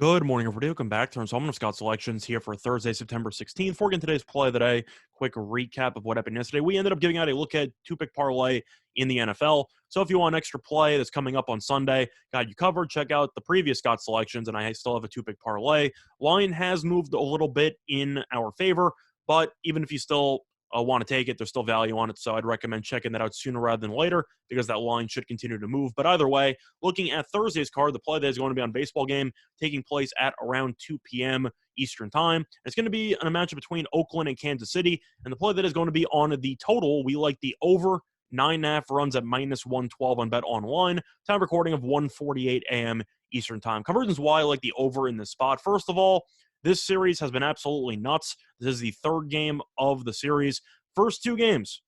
Good morning, everybody. Welcome back to our installment of Scott Selections here for Thursday, September 16th. For again today's play of the day, quick recap of what happened yesterday. We ended up giving out a look at two-pick parlay in the NFL. So if you want an extra play that's coming up on Sunday, got you covered. Check out the previous Scott Selections, and I still have a two-pick parlay. Line has moved a little bit in our favor, but even if you still want to take it, there's still value on it. So I'd recommend checking that out sooner rather than later because that line should continue to move. But either way, looking at Thursday's card, the play that is going to be on baseball game taking place at around 2 p.m. Eastern time. It's going to be a matchup between Oakland and Kansas City. And the play that is going to be on the total, we like the over 9.5 runs at minus 112 on Bet Online. Time recording of 1:48 a.m. Eastern time. Conversions why I like the over in this spot. First of all, this series has been absolutely nuts. This is the third game of the series. First two games,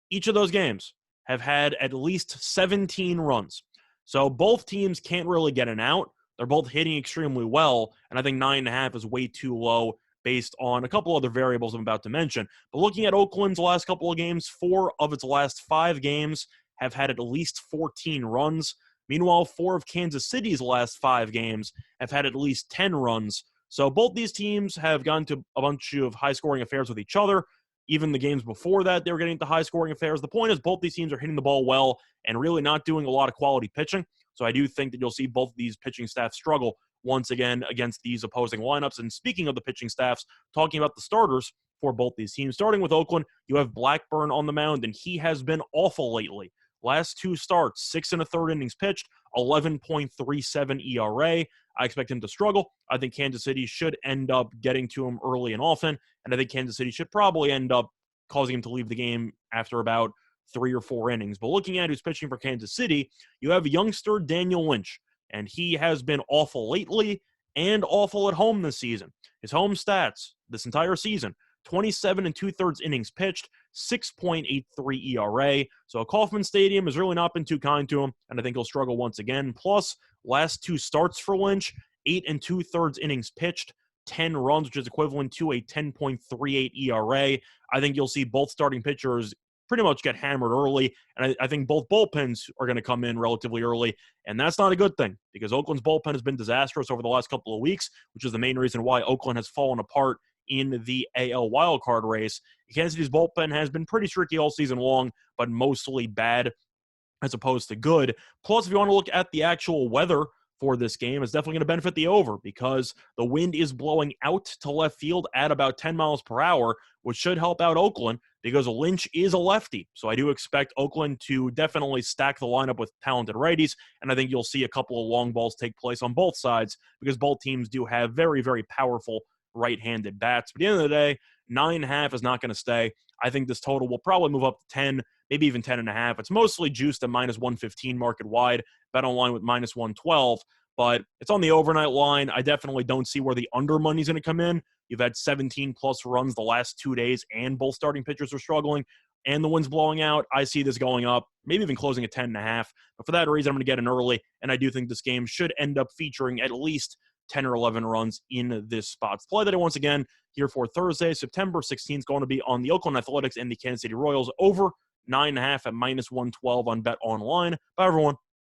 each of those games have had at least 17 runs. So both teams can't really get an out. They're both hitting extremely well, and I think 9.5 is way too low based on a couple other variables I'm about to mention. But looking at Oakland's last couple of games, 4 of its last 5 games have had at least 14 runs. Meanwhile, 4 of Kansas City's last 5 games have had at least 10 runs. So both these teams have gone to a bunch of high-scoring affairs with each other. Even the games before that, they were getting to high-scoring affairs. The point is both these teams are hitting the ball well and really not doing a lot of quality pitching. So I do think that you'll see both of these pitching staffs struggle once again against these opposing lineups. And speaking of the pitching staffs, talking about the starters for both these teams, starting with Oakland, you have Blackburn on the mound, and he has been awful lately. Last 2 starts, 6 1/3 innings pitched, 11.37 ERA. I expect him to struggle. I think Kansas City should end up getting to him early and often, and I think Kansas City should probably end up causing him to leave the game after about 3 or 4 innings. But looking at who's pitching for Kansas City, you have youngster Daniel Lynch, and he has been awful lately and awful at home this season. His home stats this entire season, 27 2/3 innings pitched, 6.83 ERA. So Kauffman Stadium has really not been too kind to him, and I think he'll struggle once again. Plus, last 2 starts for Lynch, 8 2/3 innings pitched, 10 runs, which is equivalent to a 10.38 ERA. I think you'll see both starting pitchers pretty much get hammered early, and I think both bullpens are going to come in relatively early, and that's not a good thing because Oakland's bullpen has been disastrous over the last couple of weeks, which is the main reason why Oakland has fallen apart in the AL wildcard race. Kansas City's bullpen has been pretty streaky all season long, but mostly bad as opposed to good. Plus, if you want to look at the actual weather for this game, it's definitely going to benefit the over because the wind is blowing out to left field at about 10 miles per hour, which should help out Oakland because Lynch is a lefty. So I do expect Oakland to definitely stack the lineup with talented righties, and I think you'll see a couple of long balls take place on both sides because both teams do have very, very powerful right-handed bats. But at the end of the day, 9.5 is not going to stay. I think this total will probably move up to 10, maybe even 10.5. It's mostly juiced at minus 115 market wide. Bet online with minus 112, but it's on the overnight line. I definitely don't see where the under money is going to come in. You've had 17 plus runs the last 2 days, and both starting pitchers are struggling, and the wind's blowing out. I see this going up, maybe even closing at 10.5. But for that reason, I'm going to get in early, and I do think this game should end up featuring at least 10 or 11 runs in this spot. Play that once again here for Thursday, September 16th, going to be on the Oakland Athletics and the Kansas City Royals over 9.5 at minus 112 on Bet Online. Bye, everyone.